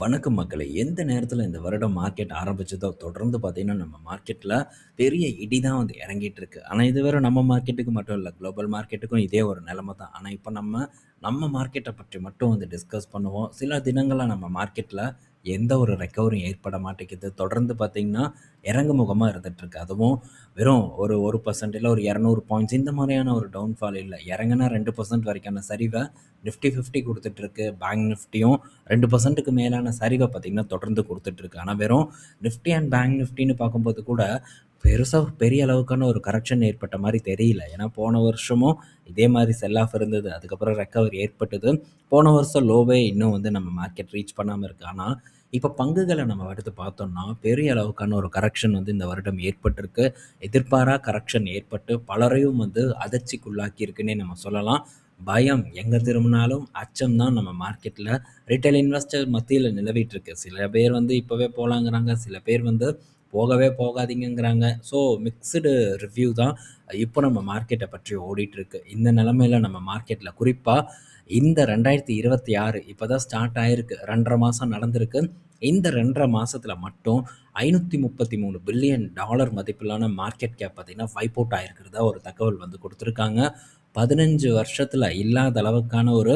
வணக்கம் மக்களே! எந்த நேரத்தில இந்த வருடம் மார்க்கெட் ஆரம்பிச்சதோ, தொடர்ந்து பார்த்தீங்கன்னா, நம்ம மார்க்கெட்ல பெரிய இடி தான் வந்து இறங்கிட்டு இருக்கு. ஆனா, இது வெறும் நம்ம மார்க்கெட்டுக்கு மட்டும் இல்ல. குளோபல் மார்க்கெட்டுக்கும் இதே ஒரு நிலைமை தான். ஆனா, இப்ப நம்ம மார்க்கெட்ட பற்றி மட்டும் வந்து டிஸ்கஸ் பண்ணுவோம். சில தினங்களா நம்ம மார்க்கெட்ல எந்த ஒரு ரெக்கவரியும் ஏற்பட மாட்டேங்குது. தொடர்ந்து பார்த்தீங்கன்னா, இறங்கு முகமா இருந்துட்டுருக்கு. அதுவும் வெறும் ஒரு 1% இல்ல ஒரு 200 பாயிண்ட்ஸ் இந்த மாரியான ஒரு டவுன்ஃபால் இல்ல. இறங்குனா 2% வரைக்கான சரிவ நிஃப்டி 50 குடுத்துட்டுருக்கு. பேங்க் நிஃப்டியும் 2%க்கு மேலான சரிவ பார்த்தீங்கன்னா, தொடர்ந்து குடுத்துட்டுருக்கு. ஆனா, வெறும் நிஃப்டி அண்ட் பேங்க் நிஃப்டின்னு பார்க்கும்போது கூட, பெருசா பெரிய அளவுக்கான ஒரு கரெக்ஷன் ஏற்பட்ட மாரி தெரியல. ஏன்னா, போன வருஷமும் இதே மாரி செல் ஆஃப் இருந்தது. அதுக்கப்புறம் ரெக்கவரி ஏற்பட்டது. போன வருஷம் லோவே இன்னும் வந்து நம்ம மார்க்கெட் ரீச் பண்ணாம இருக்கு. ஆனா, இப்ப பங்குகள நம்ம எடுத்து பார்த்தோம்னா, பெரிய அளவுக்கான ஒரு கரெக்ஷன் வந்து இந்த வருடம் ஏற்பட்டிருக்கு. எதிர்பாரா கரெக்ஷன் ஏற்பட்டு பலரையும் வந்து அதிர்ச்சிக்குள்ளாக்கியிருக்குன்னே நம்ம சொல்லலாம். பயம் எங்க திரும்பினாலும் அச்சம் தான் நம்ம மார்க்கெட்ல ரிட்டெயில் இன்வெஸ்டர் மத்தியில நிலவிட்டு இருக்கு. சில பேர் வந்து இப்பவே போலாங்கிறாங்க. சில பேர் வந்து போகவே போகாதீங்கங்கிறாங்க. ஸோ மிக்ஸ்டு ரிவ்யூ தான் இப்போ நம்ம மார்க்கெட்ட பற்றி ஓடிட்டுருக்கு. இந்த நிலைமையில நம்ம மார்க்கெட்ல குறிப்பா இந்த 2026 இப்ப தான் ஸ்டார்ட் ஆயிருக்கு. 2 1/2 மாசம் நடந்திருக்கு. இந்த 2 1/2 மாசத்துல மட்டும் $533 பில்லியன் மதிப்பிலான மார்க்கெட் கேப் பார்த்தீங்கன்னா, வைப் அவுட் ஆயிருக்கிறதா ஒரு தகவல் வந்து குடுத்துருக்காங்க. 15 வருஷத்துல இல்லாத அளவுக்கான ஒரு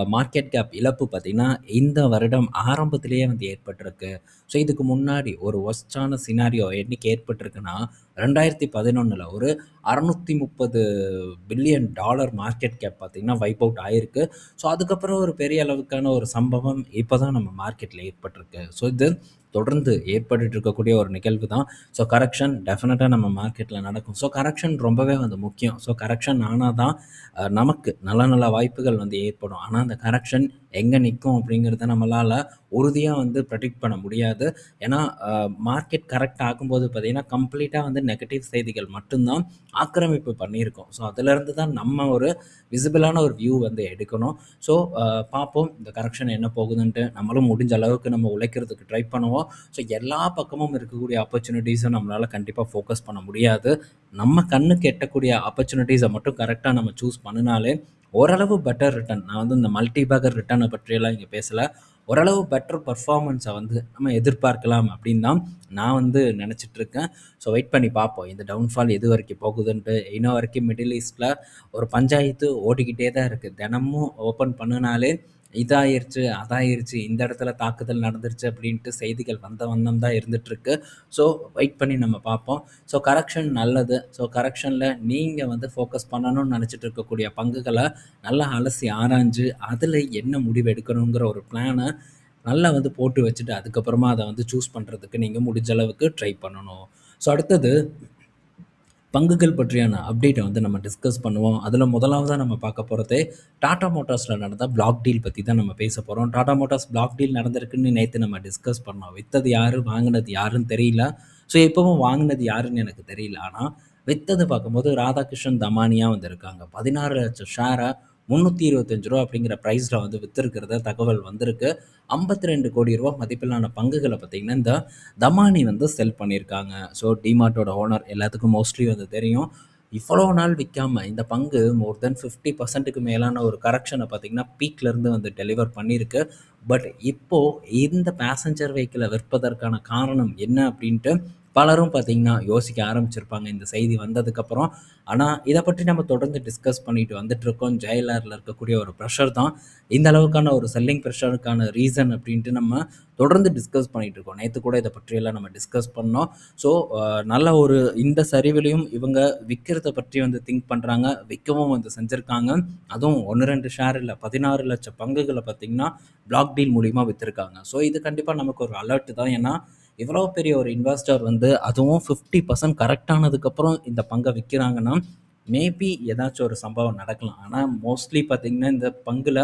மார்க்கெட் கேப் இழப்பு பார்த்தீங்கன்னா, இந்த வருடம் ஆரம்பத்திலேயே வந்து ஏற்பட்டிருக்கு. ஸோ, இதுக்கு முன்னாடி ஒரு வொர்ஸ்ட்டான சினாரியோ என்னைக்கு ஏற்பட்டிருக்குன்னா, 2011ல ஒரு $630 பில்லியன் மார்க்கெட் கேப் பார்த்தீங்கன்னா, வைப் அவுட் ஆயிருக்கு. ஸோ, அதுக்கப்புறம் ஒரு பெரிய அளவுக்கான ஒரு சம்பவம் இப்ப தான் நம்ம மார்க்கெட்ல ஏற்பட்டிருக்கு. ஸோ, இது தொடர்ந்து ஏற்பட்டுட்டு இருக்கக்கூடிய ஒரு நிகழ்வு தான். ஸோ, கரெக்ஷன் டெஃபினட்டா நம்ம மார்க்கெட்ல நடக்கும். ஸோ, கரெக்ஷன் ரொம்பவே வந்து முக்கியம். ஸோ, கரெக்ஷன் ஆனா தான் நமக்கு நல்ல நல்ல வாய்ப்புகள் வந்து ஏற்படும். ஆனா, அந்த கரெக்ஷன் எங்க நிக்கும் அப்படிங்கிறத நம்மளால உறுதியா வந்து ப்ரெடிக்ட் பண்ண முடியாது. ஏன்னா, அ மார்க்கெட் கரெக்ட் ஆகும்போது பார்த்தீங்கன்னா, கம்ப்ளீட்டா வந்து நெகட்டிவ் செய்திகள் மட்டும் தான் ஆக்கிரமிப்பு பண்ணியிருக்கும். ஸோ, அதிலிருந்து தான் நம்ம ஒரு விசிபிளான ஒரு வியூ வந்து எடுக்கணும். ஸோ, பார்ப்போம் இந்த கரெக்ஷன் என்ன போகுதுன்ட்டு. நம்மளும் முடிஞ்ச அளவுக்கு நம்ம உழைக்கிறதுக்கு ட்ரை பண்ணுவோம். ஸோ, எல்லா பக்கமும் இருக்கக்கூடிய ஆப்பர்ச்சுனிட்டீஸ நம்மளால கண்டிப்பா ஃபோக்கஸ் பண்ண முடியாது. நம்ம கண்ணுக்கு எட்டக்கூடிய ஆப்பர்ச்சுனிட்டீஸ மட்டும் கரெக்ட்டா நம்ம சூஸ் பண்ணுனாலே, ஓரளவு பெட்டர் ரிட்டர்ன் நான் வந்து இந்த மல்டி பேக்கர் ரிட்டர்ன பற்றியெல்லாம் இங்க பேசல. ஓரளவு பெட்டர் பெர்ஃபார்மன்ஸ வந்து நம்ம எதிர்பார்க்கலாம் அப்படின்னு தான் நான் வந்து நெனச்சிட்டு இருக்கேன். ஸோ வெயிட் பண்ணி பார்ப்போம். இந்த டவுன்ஃபால் எது வரைக்கும் போகுதுன்ட்டு. இன்ன வரைக்கும் மிடில் ஈஸ்ட்ல ஒரு பஞ்சாயத்து ஓடிக்கிட்டே தான் இருக்கு. தினமும் ஓப்பன் பண்ணுனாலே இதாயிருச்சு, அதாயிருச்சு, இந்த இடத்துல தாக்குதல் நடந்துருச்சு அப்படின்ட்டு செய்திகள் வந்த வண்ணம் தான் இருந்துட்டுருக்கு. ஸோ வெயிட் பண்ணி நம்ம பார்ப்போம். ஸோ கரெக்ஷன் நல்லது. ஸோ கரெக்ஷன்ல நீங்க வந்து ஃபோக்கஸ் பண்ணணும்னு நெனச்சிட்டு இருக்கக்கூடிய பங்குகள நல்லா அலசி ஆராய்ஞ்சு, அதில என்ன முடிவு எடுக்கணுங்கிற ஒரு பிளான நல்லா வந்து போட்டு வச்சுட்டு, அதுக்கப்புறமா அத வந்து சூஸ் பண்றதுக்கு நீங்க முடிஞ்ச அளவுக்கு ட்ரை பண்ணணும். ஸோ அடுத்தது பங்குகள் பற்றியான அப்டேட்ட வந்து நம்ம டிஸ்கஸ் பண்ணுவோம். அதில முதலாவதா நம்ம பார்க்க போறதே, டாடா மோட்டார்ஸ்ல நடந்த பிளாக் டீல் பத்தி தான் நம்ம பேச போறோம். டாடா மோட்டார்ஸ் பிளாக் டீல் நடந்திருக்குன்னு நேத்து நம்ம டிஸ்கஸ் பண்ணோம். வித்தது யாரு? வாங்குனது யாருன்னு தெரியல. ஸோ இப்பவும் வாங்குனது யாருன்னு எனக்கு தெரியல. ஆனா, வித்தது பார்க்கும்போது ராதாகிருஷ்ணன் தமானியா வந்திருக்காங்க. 16,00,000 ஷேர ரூ. 325 அப்படிங்கிற பிரைஸ்ல வந்து வித்திருக்கிறதா தகவல் வந்திருக்கு. ரூ. 52,00,00,000 மதிப்பிலான பங்குகள பார்த்தீங்கன்னா, இந்த தமானி வந்து செல் பண்ணியிருக்காங்க. ஸோ டிமார்ட்டோட ஓனர் எல்லாத்துக்கும் மோஸ்ட்லி வந்து தெரியும். இவ்வளோ நாள் விக்காம இந்த பங்கு மோர் தென் 50%க்கு மேலான ஒரு கரெக்ஷன பார்த்தீங்கன்னா, பீக்லேருந்து வந்து டெலிவர் பண்ணியிருக்கு. பட் இப்போ இந்த பேசஞ்சர் வெஹிக்கிள விற்பதற்கான காரணம் என்ன அப்படின்ட்டு பலரும் பார்த்தீங்கன்னா, யோசிக்க ஆரம்பிச்சிருப்பாங்க இந்த செய்தி வந்ததுக்கப்புறம். ஆனா, இத பற்றி நம்ம தொடர்ந்து டிஸ்கஸ் பண்ணிட்டு வந்துட்டுருக்கோம். JLRல இருக்கக்கூடிய ஒரு பிரஷர் தான் இந்த அளவுக்கான ஒரு செல்லிங் பிரஷருக்கான ரீசன் அப்படின்ட்டு நம்ம தொடர்ந்து டிஸ்கஸ் பண்ணிட்டு இருக்கோம். நேத்து கூட இத பற்றியெல்லாம் நம்ம டிஸ்கஸ் பண்ணோம். ஸோ, நல்ல ஒரு இந்த சரிவிலயும் இவங்க விக்கிறத பற்றி வந்து திங்க் பண்றாங்க. விக்கவும் வந்து செஞ்சிருக்காங்க. அதுவும் 1, 2 ஷேர் இல்ல 16,00,000 பங்குகள பார்த்தீங்கன்னா, பிளாக் டீல் மூலியமா வித்திருக்காங்க. ஸோ, இது கண்டிப்பா நமக்கு ஒரு அலர்ட் தான். ஏன்னா, இவ்வளோ பெரிய ஒரு இன்வெஸ்டர் வந்து அதுவும் 50% கரெக்ட் ஆனதுக்கப்புறம் இந்த பங்க விக்கிறாங்கன்னா, மேபி ஏதாச்சும் ஒரு சம்பவம் நடக்கலாம். ஆனா, மோஸ்ட்லி பார்த்தீங்கன்னா, இந்த பங்குல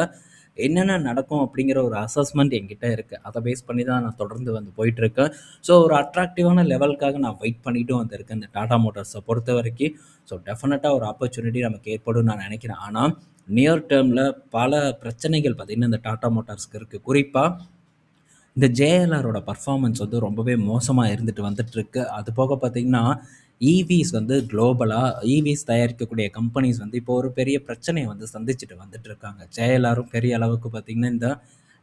என்னென்ன நடக்கும் அப்படிங்கிற ஒரு அசஸ்மெண்ட் என்கிட்ட இருக்கு. அத பேஸ் பண்ணி தான் நான் தொடர்ந்து வந்து போயிட்டுருக்கேன். ஸோ, ஒரு அட்ராக்டிவான லெவலுக்காக நான் வெயிட் பண்ணிட்டும் வந்திருக்கேன் இந்த டாடா மோட்டார்ஸ பொறுத்தவரைக்கும். ஸோ, டெஃபினட்டா ஒரு ஆப்பர்ச்சுனிட்டி நமக்கு ஏற்படும்னு நான் நெனைக்கிறேன். ஆனா, நியர் டெர்ம்ல பல பிரச்சனைகள் பார்த்தீங்கன்னா, இந்த டாடா மோட்டார்ஸ்க்கு இருக்கு. குறிப்பா இந்த JLRஓட பெர்ஃபார்மன்ஸ் வந்து ரொம்பவே மோசமா இருந்துட்டு வந்துட்டுருக்கு. அது போக பார்த்தீங்கன்னா, ஈவிஸ் வந்து குளோபலா ஈவிஸ் தயாரிக்கக்கூடிய கம்பெனிஸ் வந்து இப்போ ஒரு பெரிய பிரச்சனைய வந்து சந்திச்சுட்டு வந்துட்டுருக்காங்க. JLRம் பெரிய அளவுக்கு பார்த்தீங்கன்னா, இந்த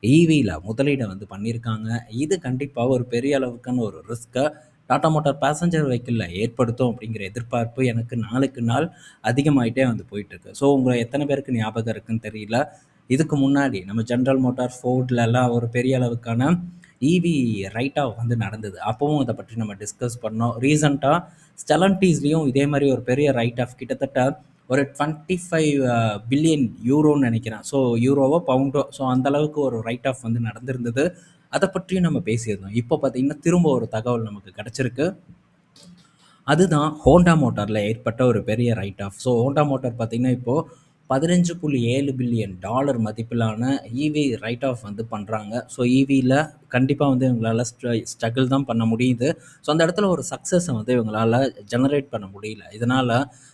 ஈவியில் முதலீடை வந்து பண்ணியிருக்காங்க. இது கண்டிப்பாக ஒரு பெரிய அளவுக்கான ஒரு ரிஸ்க்கை டாடா மோட்டார் பேசஞ்சர் வெஹிக்கிளில் ஏற்படுத்தும் அப்படிங்கிற எதிர்பார்ப்பு எனக்கு நாளுக்கு நாள் அதிகமாயிட்டே வந்து போயிட்டுருக்கு. ஸோ உங்களை எத்தனை பேருக்கு ஞாபகம் இருக்குன்னு தெரியல. இதுக்கு முன்னாடி நம்ம ஜென்ரல் மோட்டார், ஃபோர்ட்லலாம் ஒரு பெரிய அளவுக்கான ஈவி ரைட் ஆஃப் வந்து நடந்தது. அப்பவும் இதை பற்றி நம்ம டிஸ்கஸ் பண்ணோம். ரீசெண்டாக ஸ்டெலன்டீஸ்லேயும் இதே மாதிரி ஒரு பெரிய ரைட் ஆஃப் கிட்டத்தட்ட ஒரு 25 பில்லியன் யூரோன்னு நினைக்கிறேன். ஸோ யூரோவோ பவுண்டோ, ஸோ அந்த அளவுக்கு ஒரு ரைட் ஆஃப் வந்து நடந்திருந்தது. அதை பற்றியும் நம்ம பேசியிருந்தோம். இப்போ பார்த்தீங்கன்னா திரும்ப ஒரு தகவல் நமக்கு கிடச்சிருக்கு. அதுதான் ஹோண்டா மோட்டாரில் ஏற்பட்ட ஒரு பெரிய write off. So Honda motor பார்த்தீங்கன்னா இப்போது $15.7 பில்லியன் மதிப்பிலான ஈவி ரைட் ஆஃப் வந்து பண்ணுறாங்க. ஸோ ஈவியில் கண்டிப்பாக வந்து இவங்களால் ஸ்ட்ரகிள் தான் பண்ண முடியுது. ஸோ அந்த இடத்துல ஒரு சக்ஸஸை வந்து இவங்களால் ஜெனரேட் பண்ண முடியல. இதனால்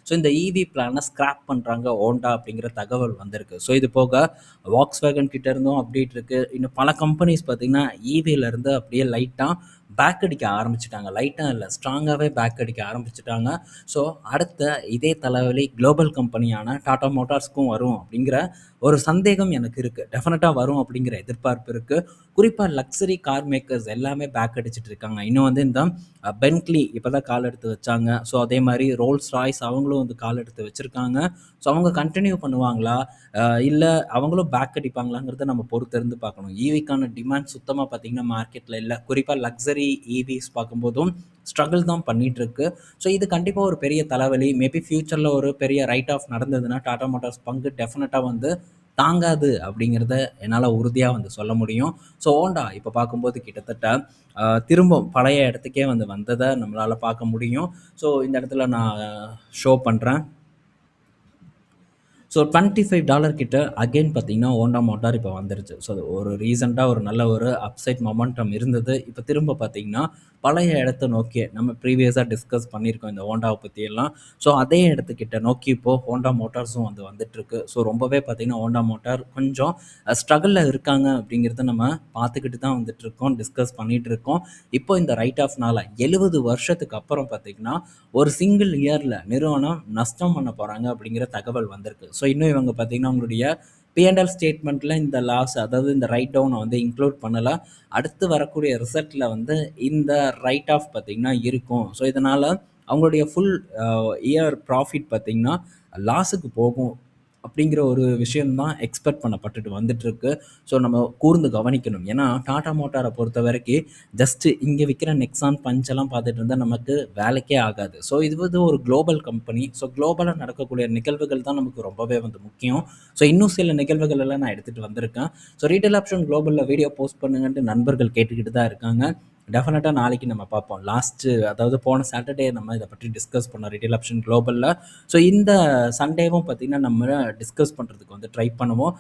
ஸோ இந்த ஈவி பிளானை ஸ்க்ராப் பண்ணுறாங்க ஹோண்டா அப்படிங்கிற தகவல் வந்திருக்கு. ஸோ இது போக வாக்ஸ்வேகன் கிட்ட இருந்தும் அப்டேட் இருக்குது. இன்னும் பல கம்பெனிஸ் பார்த்திங்கன்னா ஈவியிலேருந்து அப்படியே லைட்டாக பேக் அடிக்க ஆரம்பிச்சிட்டாங்க. லைட்டாக இல்லை, ஸ்ட்ராங்காகவே பேக் அடிக்க ஆரம்பிச்சிட்டாங்க. ஸோ அடுத்த இதே தலைவலி குளோபல் கம்பெனியான டாடா மோட்டார்ஸ்க்கும் வரும் அப்படிங்கிற ஒரு சந்தேகம் எனக்கு இருக்குது. டெஃபினட்டாக வரும் அப்படிங்கிற எதிர்பார்ப்பு இருக்குது. குறிப்பாக லக்ஸரி கார் மேக்கர்ஸ் எல்லாமே பேக் அடிச்சிட்டு இருக்காங்க. இன்னும் வந்து இந்த பென்ட்லி இப்போ தான் கால் எடுத்து வச்சாங்க. ஸோ அதே மாதிரி ரோல்ஸ் ராய்ஸ் அவங்களும் வந்து கால் எடுத்து வச்சுருக்காங்க. ஸோ அவங்க கண்டினியூ பண்ணுவாங்களா, இல்லை அவங்களும் பேக் அடிப்பாங்களாங்கிறத நம்ம பொறுத்திருந்து பார்க்கணும். ஈவிக்கான டிமாண்ட் சுத்தமாக பார்த்திங்கன்னா மார்க்கெட்டில் இல்லை. குறிப்பாக லக்ஸரி ஈவிஸ் பார்க்கும்போதும் ஸ்ட்ரகிள் தான் பண்ணிகிட்ருக்கு. ஸோ இது கண்டிப்பாக ஒரு பெரிய தலைவலி. மேபி ஃப்யூச்சரில் ஒரு பெரிய ரைட் ஆஃப் நடந்ததுன்னா டாடா மோட்டார்ஸ் பங்கு டெஃபினட்டாக வந்து தாங்காது அப்படிங்கிறத என்னால் உறுதியாக வந்து சொல்ல முடியும். ஸோ ஹோண்டா இப்போ பார்க்கும்போது கிட்டத்தட்ட திரும்ப பழைய இடத்துக்கே வந்து வந்ததை நம்மளால் பார்க்க முடியும். ஸோ இந்த இடத்துல நான் ஷோ பண்ணுறேன். ஸோ $25 கிட்ட அகெயின் பார்த்தீங்கன்னா ஹோண்டா மோட்டார் இப்போ வந்துருச்சு. ஸோ ஒரு ரீசெண்டாக ஒரு நல்ல ஒரு அப்சைட் மொமெண்டம் இருந்தது. இப்போ திரும்ப பார்த்தீங்கன்னா பழைய இடத்த நோக்கி நம்ம ப்ரீவியஸாக டிஸ்கஸ் பண்ணியிருக்கோம் இந்த ஹோண்டாவை பற்றியெல்லாம். ஸோ அதே இடத்துக்கிட்ட நோக்கி இப்போது ஹோண்டா மோட்டார்ஸும் வந்து வந்துட்டுருக்கு. ஸோ ரொம்பவே பார்த்தீங்கன்னா ஹோண்டா மோட்டார் கொஞ்சம் ஸ்ட்ரகிளில் இருக்காங்க அப்படிங்கிறத நம்ம பார்த்துக்கிட்டு தான் வந்துட்டுருக்கோம், டிஸ்கஸ் பண்ணிகிட்டு இருக்கோம். இப்போ இந்த ரைட் ஆஃப்னால 70 வருஷத்துக்கு அப்புறம் பார்த்தீங்கன்னா ஒரு சிங்கிள் இயரில் நிறுவனம் நஷ்டம் பண்ண போகிறாங்க அப்படிங்கிற தகவல் வந்திருக்கு. ஸோ இன்னும் இவங்க பார்த்தீங்கன்னா உங்களுடைய P&L ஸ்டேட்மெண்ட்டில் இந்த லாஸ், அதாவது இந்த ரைட் டவுனை வந்து இன்க்ளூட் பண்ணலை. அடுத்து வரக்கூடிய ரிசல்ட்டில் வந்து இந்த ரைட் ஆஃப் பார்த்திங்கன்னா இருக்கும். ஸோ இதனால் அவங்களுடைய ஃபுல் இயர் ப்ராஃபிட் பார்த்திங்கன்னா லாஸுக்கு போகும் அப்படிங்கிற ஒரு விஷயம்தான் எக்ஸ்பெக்ட் பண்ணப்பட்டுட்டு வந்துட்டுருக்கு. ஸோ நம்ம கூர்ந்து கவனிக்கணும். ஏன்னா டாடா மோட்டாரை பொறுத்த வரைக்கும் ஜஸ்ட்டு இங்கே விற்கிற நெக்ஸான் பஞ்செல்லாம் பார்த்துட்டு இருந்தால் நமக்கு வேலைக்கே ஆகாது. ஸோ இது வந்து ஒரு குளோபல் கம்பெனி. ஸோ குளோபலாக நடக்கக்கூடிய நிகழ்வுகள் தான் நமக்கு ரொம்பவே வந்து முக்கியம். ஸோ இன்னும் சில நிகழ்வுகள் எல்லாம் நான் எடுத்துகிட்டு வந்திருக்கேன். ஸோ ரீட்டைல் ஆப்ஷன் குளோபலில் வீடியோ போஸ்ட் பண்ணுங்கன்ட்டு நண்பர்கள் கேட்டுக்கிட்டு தான் இருக்காங்க. டெஃபினட்டாக நாளைக்கு நம்ம பார்ப்போம். அதாவது போன சாட்டர்டே நம்ம இதை பற்றி டிஸ்கஸ் பண்ணோம் ரீட்டைல் ஆப்ஷன் குளோபலில். ஸோ இந்த சண்டேவும் பார்த்திங்கன்னா நம்ம டிஸ்கஸ் பண்ணுறதுக்கு வந்து ட்ரை பண்ணுவோம்.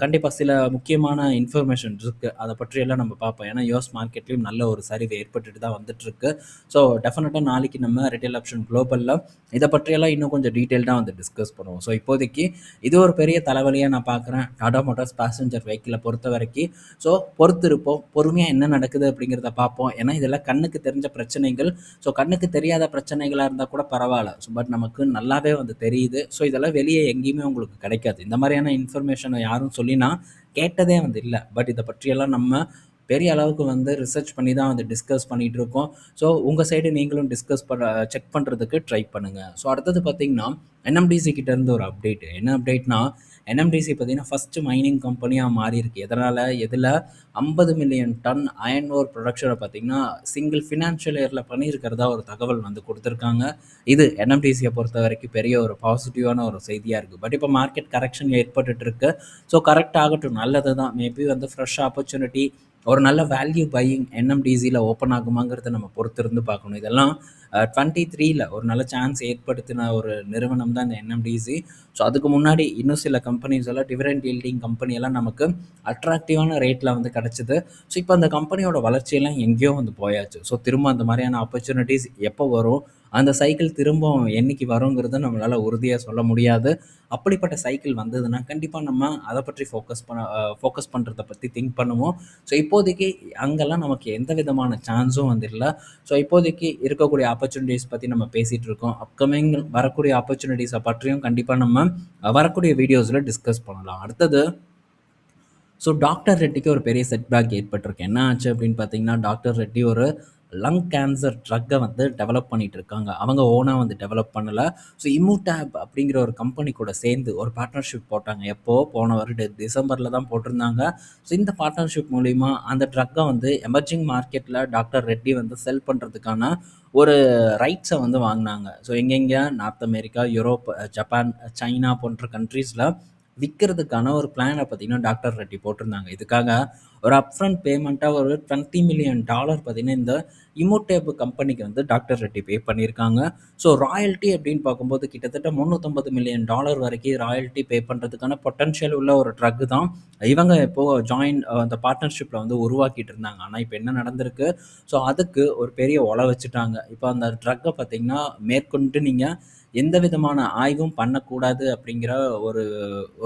கண்டிப்பாக சில முக்கியமான இன்ஃபர்மேஷன் இருக்குது, அதை பற்றியெல்லாம் நம்ம பார்ப்போம். ஏன்னா யூஎஸ் மார்க்கெட்லேயும் நல்ல ஒரு சரிவு ஏற்பட்டுட்டு தான் வந்துட்டுருக்கு. ஸோ டெஃபினட்டாக நாளைக்கு நம்ம ரீட்டைல் ஆப்ஷன் குளோபலில் இதை பற்றியெல்லாம் இன்னும் கொஞ்சம் டீட்டெயில்டாக வந்து டிஸ்கஸ் பண்ணுவோம். ஸோ இப்போதைக்கு இது ஒரு பெரிய தலைவலியாக நான் பார்க்குறேன் டாடா மோட்டார்ஸ் பேசஞ்சர் வெஹிக்கிளை பொறுத்த வரைக்கும். ஸோ பொறுத்திருப்போம், பொறுமையாக என்ன நடக்குது அப்படிங்கிறத பார்ப்போம். ஏன்னா இதெல்லாம் கண்ணுக்கு தெரிஞ்ச பிரச்சனைகள். ஸோ கண்ணுக்கு தெரியாத பிரச்சனைகளாக இருந்தால் கூட பரவாயில்ல. ஸோ பட் நமக்கு நல்லாவே வந்து தெரியுது. ஸோ இதெல்லாம் வெளியே எங்கேயுமே உங்களுக்கு கிடைக்காது. இந்த மாதிரியான இன்ஃபர்மேஷனை யாரும் சொல்லினா கேட்டதே வந்து இல்லை. பட் இதை பற்றியெல்லாம் நம்ம பெரிய அளவுக்கு வந்து ரிசர்ச் பண்ணி தான் வந்து டிஸ்கஸ் பண்ணிகிட்டு இருக்கோம். ஸோ உங்கள் சைடு நீங்களும் டிஸ்கஸ் செக் பண்ணுறதுக்கு ட்ரை பண்ணுங்கள். ஸோ அடுத்தது பார்த்திங்கன்னா NMDC கிட்டேருந்து ஒரு அப்டேட். என்ன அப்டேட்னா NMDC பார்த்திங்கன்னா ஃபஸ்ட்டு மைனிங் கம்பெனியாக மாறி இருக்குது. இதில் 50 மில்லியன் டன் அயன் ஓர் ப்ரொடக்ஷனை பார்த்திங்கன்னா சிங்கிள் ஃபினான்ஷியல் இயரில் பண்ணியிருக்கிறதா ஒரு தகவல் வந்து கொடுத்துருக்காங்க. இது NMDCயை பொறுத்த வரைக்கும் பெரிய ஒரு பாசிட்டிவான ஒரு செய்தியாக இருக்குது. பட் இப்போ மார்க்கெட் கரெக்ஷன் ஏற்பட்டுட்டு இருக்கு. ஸோ கரெக்ட் ஆகட்டும், நல்லது தான். மேபி வந்து ஃப்ரெஷ் ஆப்பர்ச்சுனிட்டி, ஒரு நல்ல வேல்யூ பையிங் NMDCயில் ஓப்பன் ஆகுமாங்கிறத நம்ம பொறுத்திருந்து பார்க்கணும். இதெல்லாம் 23ல் ஒரு நல்ல சான்ஸ் ஏற்படுத்தின ஒரு நிறுவனம் தான் இந்த NMDC. ஸோ அதுக்கு முன்னாடி இன்னும் சில கம்பெனிஸ் எல்லாம் டிவிடெண்ட் யீல்டிங் கம்பெனியெல்லாம் நமக்கு அட்ராக்டிவான ரேட்டில் வந்து கிடச்சிது. ஸோ இப்போ அந்த கம்பெனியோட வளர்ச்சியெல்லாம் எங்கேயோ வந்து போயாச்சு. ஸோ திரும்ப அந்த மாதிரியான ஆப்பர்ச்சுனிட்டிஸ் எப்போ வரும், அந்த சைக்கிள் திரும்ப என்னைக்கு வருங்கிறத நம்மளால் உறுதியாக சொல்ல முடியாது. அப்படிப்பட்ட சைக்கிள் வந்ததுன்னா கண்டிப்பாக நம்ம அதை பற்றி ஃபோக்கஸ் பண்ணுறதை பற்றி திங்க் பண்ணுவோம். ஸோ இப்போதைக்கு அங்கெல்லாம் நமக்கு எந்த விதமான சான்ஸும் வந்து இல்லை. ஸோ இப்போதைக்கு இருக்கக்கூடிய ஆப்பர்ச்சுனிட்டிஸ் பற்றி நம்ம பேசிகிட்டு இருக்கோம். அப்கமிங் வரக்கூடிய ஆப்பர்ச்சுனிட்டிஸை பற்றியும் கண்டிப்பாக நம்ம வரக்கூடிய வீடியோஸில் டிஸ்கஸ் பண்ணலாம். அடுத்தது ஸோ டாக்டர் ரெட்டிக்கு ஒரு பெரிய செட்பேக் ஏற்பட்டிருக்கு. என்ன ஆச்சு அப்படின்னு பார்த்தீங்கன்னா, டாக்டர் ரெட்டி ஒரு லங் கேன்சர் ட்ரக்க வந்து டெவலப் பண்ணிட்டு இருக்காங்க. அவங்க ஓனா வந்து டெவலப் பண்ணல. ஸோ இம்முடேப் அப்படிங்கிற ஒரு கம்பெனி கூட சேர்ந்து ஒரு பார்ட்னர்ஷிப் போட்டாங்க. எப்போ? போன வருடம் டிசம்பர்ல தான் போட்டிருந்தாங்க. ஸோ இந்த பார்ட்னர்ஷிப் மூலியமா அந்த ட்ரக்க வந்து எமர்ஜிங் மார்க்கெட்ல டாக்டர் ரெட்டி வந்து செல் பண்றதுக்கான ஒரு ரைட்ஸ வந்து வாங்குனாங்க. ஸோ எங்கெங்க? North America, Europe, Japan, China போன்ற கண்ட்ரீஸ்ல விக்கிறதுக்கான ஒரு பிளான பார்த்தீங்கன்னா, டாக்டர் ரெட்டி போட்டிருந்தாங்க. இதுக்காக ஒரு அப்ஃப்ரண்ட் பேமெண்ட்டா ஒரு $20 மில்லியன் பார்த்தீங்கன்னா, இந்த இமோடேப் கம்பெனிக்கு வந்து டாக்டர் ரெட்டி பே பண்ணியிருக்காங்க. ஸோ ராயல்டி அப்படின்னு பார்க்கும்போது கிட்டத்தட்ட $350 மில்லியன் வரைக்கும் ராயல்டி பே பண்றதுக்கான பொட்டன்ஷியல் உள்ள ஒரு ட்ரக் தான். இவங்க இப்போ அந்த பார்ட்னர்ஷிப்ல வந்து உருவாக்கிட்டு இருந்தாங்க. ஆனா இப்ப என்ன நடந்திருக்கு? ஸோ அதுக்கு ஒரு பெரிய ஒல வச்சுட்டாங்க. இப்ப அந்த ட்ரக்க பார்த்தீங்கன்னா, மேற்கொண்டு நீங்க எந்த விதமான ஆய்வும் பண்ணக்கூடாது அப்படிங்கிற ஒரு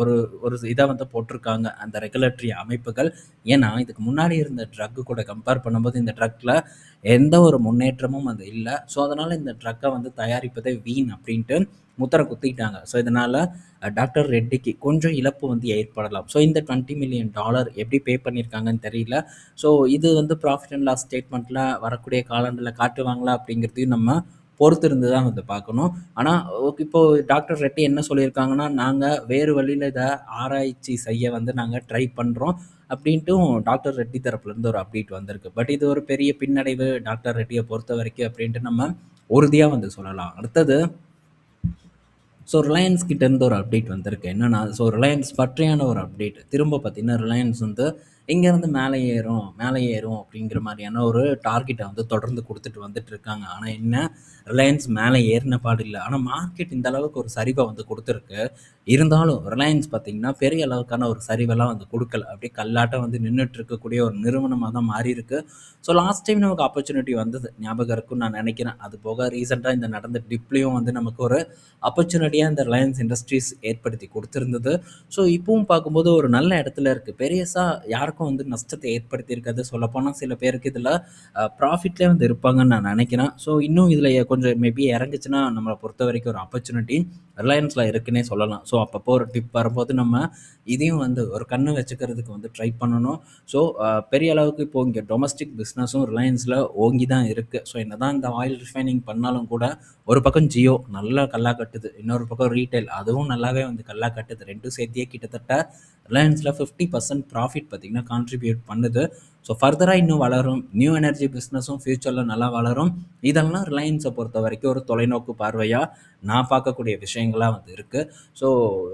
ஒரு ஒரு இத வந்து போட்டிருக்காங்க அந்த ரெகுலேட்டரி அமைப்புகள். ஏன்னா, இதுக்கு முன்னாடி இருந்த ட்ரக் கூட கம்பேர் பண்ணும்போது இந்த ட்ரக்ல எந்த ஒரு முன்னேற்றமும் அது இல்ல. ஸோ, அதனால இந்த ட்ரக்க வந்து தயாரிப்பதே வீண் அப்படின்ட்டு முத்திர குத்திட்டாங்க. ஸோ, இதனால டாக்டர் ரெட்டிக்கு கொஞ்சம் இழப்பு வந்து ஏற்படலாம். ஸோ, இந்த $20 மில்லியன் எப்படி பே பண்ணியிருக்காங்கன்னு தெரியல. ஸோ, இது வந்து ப்ராஃபிட் அண்ட் லாஸ் ஸ்டேட்மெண்ட்ல வரக்கூடிய காலங்கள்ல காட்டுவாங்களா அப்படிங்கிறதையும் நம்ம பொறுத்திருந்து தான் வந்து பார்க்கணும். ஆனா, இப்போ டாக்டர் ரெட்டி என்ன சொல்லியிருக்காங்கன்னா, "நாங்க வேறு வழியில இத ஆராய்ச்சி செய்ய வந்து நாங்க ட்ரை பண்றோம்." அப்படின்ட்டும் டாக்டர் ரெட்டி தரப்புலேருந்து ஒரு அப்டேட் வந்திருக்கு. பட் இது ஒரு பெரிய பின்னடைவு டாக்டர் ரெட்டிய பொறுத்தவரைக்கும் அப்படின்ட்டு நம்ம உறுதியா வந்து சொல்லலாம். அடுத்தது ஸோ ரிலையன்ஸ் கிட்டேருந்து ஒரு அப்டேட் வந்திருக்கு. என்னன்னா, ஸோ ரிலையன்ஸ் பற்றியான ஒரு அப்டேட். திரும்ப பார்த்தீங்கன்னா, ரிலையன்ஸ் வந்து இங்கேருந்து மேலே ஏறும், மேலே ஏறும் அப்படிங்கிற மாரியான ஒரு டார்கெட்ட வந்து தொடர்ந்து குடுத்துட்டு வந்துட்டு இருக்காங்க. ஆனா என்ன, ரிலையன்ஸ் மேலே ஏறின பாடு இல்ல. ஆனா மார்க்கெட் இந்த அளவுக்கு ஒரு சரிவ வந்து குடுத்துருக்கு. இருந்தாலும் ரிலையன்ஸ் பார்த்தீங்கன்னா, பெரிய அளவுக்கான ஒரு சரிவெல்லாம் வந்து குடுக்கல. அப்படியே கல்லாட்டம் வந்து நின்னுட்டு இருக்கக்கூடிய ஒரு நிறுவனமா தான் மாறியிருக்கு. ஸோ லாஸ்ட் டைம் நமக்கு ஆப்பர்ச்சுனிட்டி வந்தது. ஞாபகம் இருக்கும்னு நான் நெனைக்கிறேன். அது போக ரீசென்ட்டா இந்த நடந்த டிப்லயும் வந்து நமக்கு ஒரு ஆப்பர்ச்சுனிட்டியா இந்த ரிலையன்ஸ் இண்டஸ்ட்ரீஸ் ஏற்படுத்தி குடுத்திருந்தது. ஸோ இப்பவும் பார்க்கும்போது ஒரு நல்ல இடத்துல இருக்கு. பெரியசா யாருக்கும் வந்து நஷ்டத்த ஏற்படுத்தியிருக்காது. சொல்லப்போனா சில பேருக்கு இதுல ப்ராஃபிட்லயே வந்து இருப்பாங்கன்னு நான் நெனைக்கிறேன். ஸோ இன்னும் இதுல கொஞ்சம் மேபி இறங்குச்சுன்னா நம்மள பொறுத்தவரைக்கும் ஒரு ஆப்பர்ச்சுனிட்டி ரிலையன்ஸ்ல இருக்குன்னே சொல்லலாம். ஸோ அப்பப்போ ஒரு டிப் வரும்போது நம்ம இதையும் வந்து ஒரு கண்ணு வச்சுக்கிறதுக்கு வந்து ட்ரை பண்ணணும். ஸோ பெரிய அளவுக்கு இப்போ இங்க டொமஸ்டிக் பிசினஸும் ரிலையன்ஸ்ல ஓங்கி தான் இருக்கு. ஸோ என்னதான் இந்த ஆயில் ரிஃபைனிங் பண்ணாலும் கூட ஒரு பக்கம் ஜியோ நல்லா கல்லா கட்டுது. இன்னொரு பக்கம் ரீட்டெயில் அதுவும் நல்லாவே வந்து கல்லா கட்டுது. 2ம் சேர்த்தியே கிட்டத்தட்ட ரிலையன்ஸ்ல 50% ப்ராஃபிட் பார்த்தீங்கன்னா கான்ட்ரிபியூட் பண்ணுது. ஸோ ஃபர்தரா இன்னும் வளரும். நியூ எனர்ஜி பிசினஸும் ஃபியூச்சர்ல நல்லா வளரும். இதெல்லாம் ரிலையன்ஸ பொறுத்தவரைக்கும் ஒரு தொலைநோக்கு பார்வையா நான் பார்க்கக்கூடிய விஷயங்களா வந்து இருக்கு. ஸோ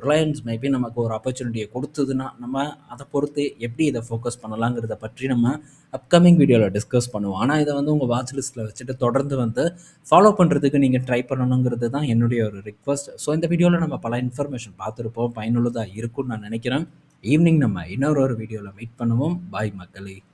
ரிலையன்ஸ் மேபி நமக்கு ஒரு ஆப்பர்ச்சுனிட்டிய குடுத்ததுன்னா, நம்ம அத பொறுத்து எப்படி இத ஃபோக்கஸ் பண்ணலாங்கிறத பற்றி நம்ம அப்கமிங் வீடியோல டிஸ்கஸ் பண்ணுவோம். ஆனா இத வந்து உங்க வாட்ச் லிஸ்ட்ல வச்சுட்டு தொடர்ந்து வந்து ஃபாலோ பண்றதுக்கு நீங்க ட்ரை பண்ணணுங்கிறது தான் என்னுடைய ஒரு ரிக்வெஸ்ட். ஸோ இந்த வீடியோல நம்ம பல இன்ஃபர்மேஷன் பார்த்திருப்போம். பயனுள்ளதா இருக்கும்னு நான் நினைக்கிறேன். ஈவினிங் நம்ம இன்னொரு வீடியோல மீட் பண்ணுவோம். பாய் மக்களே!